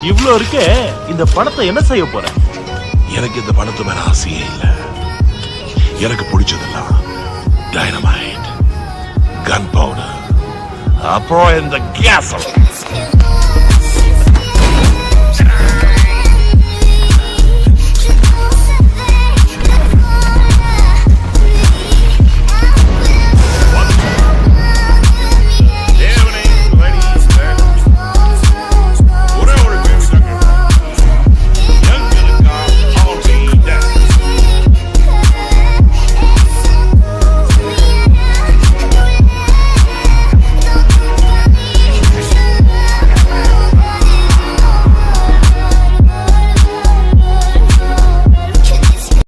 இவ்ளோ இருக்கே, இந்த பணத்தை என்ன செய்ய போற? எனக்கு இந்த பணத்து மேல ஆசையே இல்ல. எனக்கு பிடிச்சதெல்லாம் டைனமைட், கன் பவுடர், அப்புறம் இந்த கேஸ்.